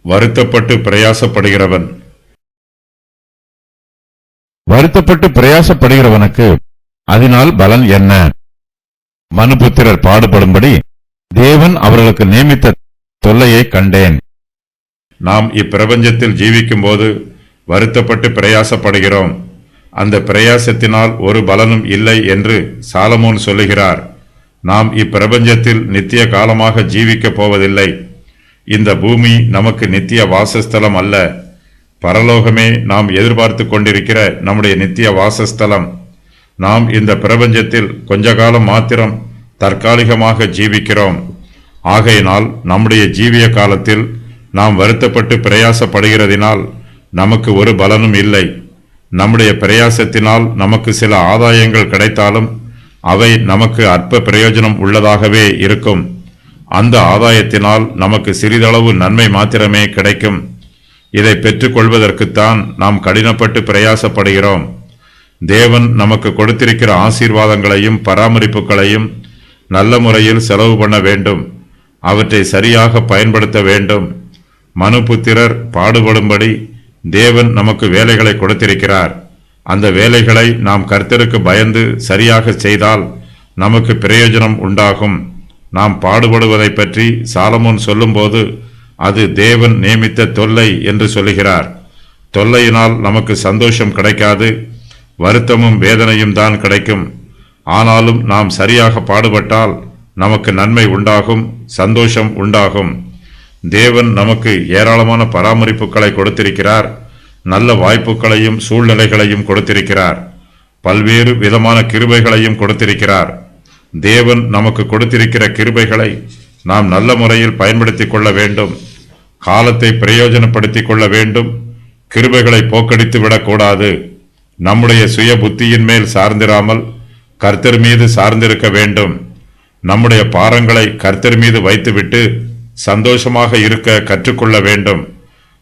வருத்தப்பட்டு பிரயாசப்படுகிறவன். வருத்தப்பட்டு பிரயாசப்படுகிறவனுக்கு அதனால் பலன் என்ன? மனுபுத்திரர் பாடுபடும்படி தேவன் அவர்களுக்கு நியமித்த தொல்லையை கண்டேன். நாம் இப்பிரபஞ்சத்தில் ஜீவிக்கும் போது வருத்தப்பட்டு பிரயாசப்படுகிறோம். அந்த பிரயாசத்தினால் ஒரு பலனும் இல்லை என்று சாலமோன் சொல்லுகிறார். நாம் இப்பிரபஞ்சத்தில் நித்திய காலமாக ஜீவிக்கப் போவதில்லை. இந்த பூமி நமக்கு நித்திய வாசஸ்தலம் அல்ல. பரலோகமே நாம் எதிர்பார்த்து கொண்டிருக்கிற நம்முடைய நித்திய வாசஸ்தலம். நாம் இந்த பிரபஞ்சத்தில் கொஞ்ச காலம் மாத்திரம் தற்காலிகமாக ஜீவிக்கிறோம். ஆகையினால் நம்முடைய ஜீவிய காலத்தில் நாம் வருத்தப்பட்டு பிரயாசப்படுகிறதினால் நமக்கு ஒரு பலனும் இல்லை. நம்முடைய பிரயாசத்தினால் நமக்கு சில ஆதாயங்கள் கிடைத்தாலும் அவை நமக்கு அற்ப பிரயோஜனம் உள்ளதாகவே இருக்கும். அந்த ஆதாயத்தினால் நமக்கு சிறிதளவு நன்மை மாத்திரமே கிடைக்கும். இதை பெற்றுக்கொள்வதற்குத்தான் நாம் கடினப்பட்டு பிரயாசப்படுகிறோம். தேவன் நமக்கு கொடுத்திருக்கிற ஆசீர்வாதங்களையும் பராமரிப்புகளையும் நல்ல முறையில் செலவு பண்ண வேண்டும். அவற்றை சரியாக பயன்படுத்த வேண்டும். மனுபுத்திரர் பாடுபடும்படி தேவன் நமக்கு வேலைகளை கொடுத்திருக்கிறார். அந்த வேலைகளை நாம் கர்த்தருக்கு பயந்து சரியாக செய்தால் நமக்கு பிரயோஜனம் உண்டாகும். நாம் பாடுபடுவதை பற்றி சாலமோன் சொல்லும்போது அது தேவன் நியமித்த தொல்லை என்று சொல்லுகிறார். தொல்லையினால் நமக்கு சந்தோஷம் கிடைக்காது, வருத்தமும் வேதனையும் தான் கிடைக்கும். ஆனாலும் நாம் சரியாக பாடுபட்டால் நமக்கு நன்மை உண்டாகும், சந்தோஷம் உண்டாகும். தேவன் நமக்கு ஏராளமான பராமரிப்புகளை கொடுத்திருக்கிறார். நல்ல வாய்ப்புகளையும் சூழ்நிலைகளையும் கொடுத்திருக்கிறார். பல்வேறு விதமான கிருபைகளையும் கொடுத்திருக்கிறார். தேவன் நமக்கு கொடுத்திருக்கிற கிருபைகளை நாம் நல்ல முறையில் பயன்படுத்திக் கொள்ள வேண்டும். காலத்தை பிரயோஜனப்படுத்திக் கொள்ள வேண்டும். கிருபைகளை போக்கடித்து விடக்கூடாது. நம்முடைய சுய புத்தியின் மேல் சார்ந்திராமல் கர்த்தர் மீது சார்ந்திருக்க வேண்டும். நம்முடைய பாரங்களை கர்த்தர் மீது வைத்துவிட்டு சந்தோஷமாக இருக்க கற்றுக்கொள்ள வேண்டும்.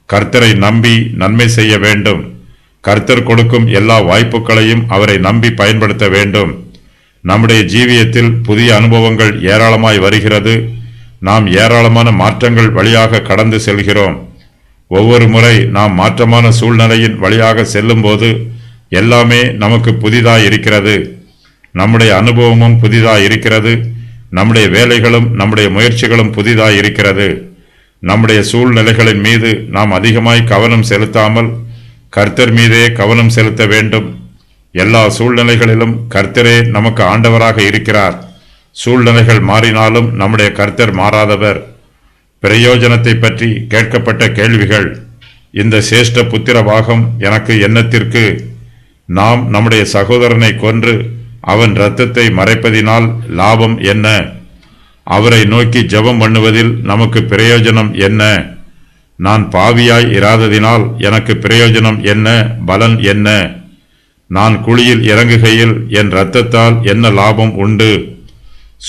கர்த்தரை நம்பி நன்மை செய்ய வேண்டும். கர்த்தர் கொடுக்கும் எல்லா வாய்ப்புகளையும் அவரை நம்பி பயன்படுத்த வேண்டும். நம்முடைய ஜீவியத்தில் புதிய அனுபவங்கள் ஏராளமாய் வருகிறது. நாம் ஏராளமான மாற்றங்கள் வழியாக கடந்து செல்கிறோம். ஒவ்வொரு முறை நாம் மாற்றமான சூழ்நிலையின் வழியாக செல்லும் போது எல்லாமே நமக்கு புதிதாய் இருக்கிறது. நம்முடைய அனுபவமும் புதிதாய் இருக்கிறது. நம்முடைய வேலைகளும் நம்முடைய முயற்சிகளும் புதிதாய் இருக்கிறது. நம்முடைய சூழ்நிலைகளின் மீது நாம் அதிகமாய் கவனம் செலுத்தாமல் கர்த்தர் மீதே கவனம் செலுத்த வேண்டும். எல்லா சூழ்நிலைகளிலும் கர்த்தரே நமக்கு ஆண்டவராக இருக்கிறார். சூழ்நிலைகள் மாறினாலும் நம்முடைய கர்த்தர் மாறாதவர். பிரயோஜனத்தை பற்றி கேட்கப்பட்ட கேள்விகள். இந்த சேஷ்ட புத்திர பாகம் எனக்கு என்னத்திற்கு? நாம் நம்முடைய சகோதரனை கொன்று அவன் இரத்தத்தை மறைப்பதினால் லாபம் என்ன? அவரை நோக்கி ஜெபம் பண்ணுவதில் நமக்கு பிரயோஜனம் என்ன? நான் பாவியாய் இராததினால் எனக்கு பிரயோஜனம் என்ன? பலன் என்ன? நான் குழியில் இறங்குகையில் என் இரத்தத்தால் என்ன லாபம் உண்டு?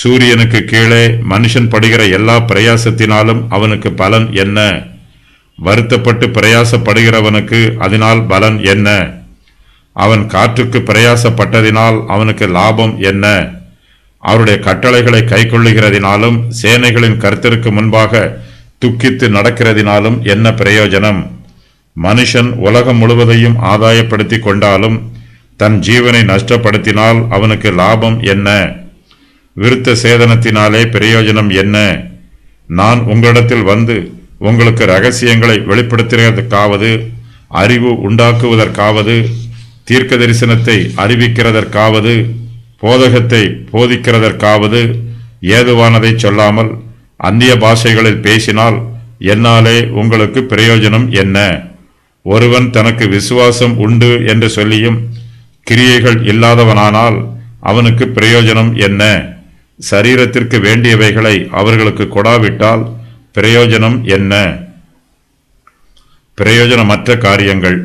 சூரியனுக்கு கீழே மனுஷன் படுகிற எல்லா பிரயாசத்தினாலும் அவனுக்கு பலன் என்ன? வருத்தப்பட்டு பிரயாசப்படுகிறவனுக்கு அதனால் பலன் என்ன? அவன் காற்றுக்கு பிரயாசப்பட்டதினால் அவனுக்கு லாபம் என்ன? அவருடைய கட்டளைகளை கைக்கொள்ளுகிறதினாலும் சேனைகளின் கர்த்தருக்கு முன்பாக துக்கித்து நடக்கிறதினாலும் என்ன பிரயோஜனம்? மனுஷன் உலகம் முழுவதையும் ஆதாயப்படுத்தி கொண்டாலும் தன் ஜீவனை நஷ்டப்படுத்தினால் அவனுக்கு லாபம் என்ன? விருத்த சேதனத்தினாலே பிரயோஜனம் என்ன? நான் உங்களிடத்தில் வந்து உங்களுக்கு ரகசியங்களை வெளிப்படுத்துவதற்காவது, அறிவு உண்டாக்குவதற்காவது, தீர்க்க தரிசனத்தை அறிவிக்கிறதற்காவது, போதகத்தை போதிக்கிறதற்காவது ஏதுவானதை சொல்லாமல் அந்நிய பாஷைகளில் பேசினால் என்னாலே உங்களுக்கு பிரயோஜனம் என்ன? ஒருவன் தனக்கு விசுவாசம் உண்டு என்று சொல்லியும் கிரியைகள் இல்லாதவனானால் அவனுக்கு பிரயோஜனம் என்ன? சரீரத்திற்கு வேண்டியவைகளை அவர்களுக்கு கொடாவிட்டால் பிரயோஜனம் என்ன? பிரயோஜனமற்ற காரியங்கள்,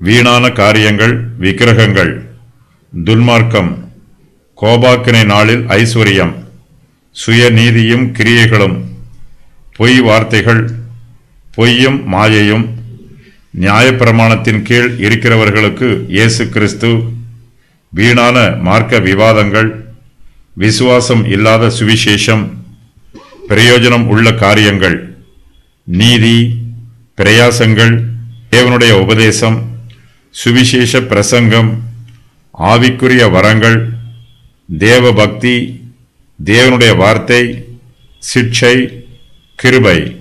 வீணான காரியங்கள், விக்கிரகங்கள், துன்மார்க்கம், கோபாக்கினை நாளில் ஐஸ்வர்யம், சுயநீதியும் கிரியைகளும், பொய் வார்த்தைகள், பொய்யும் மாயையும், நியாயப்பிரமாணத்தின் கீழ் இருக்கிறவர்களுக்கு இயேசு கிறிஸ்து, வீணான மார்க்க விவாதங்கள், விசுவாசம் இல்லாத சுவிசேஷம், பிரயோஜனம் உள்ள காரியங்கள், நீதி, பிரயாசங்கள், தேவனுடைய உபதேசம், சுவிசேஷ பிரசங்கம், ஆவிக்குரிய வரங்கள், தேவ பக்தி, தேவனுடைய வார்த்தை, சிட்சை, கிருபை.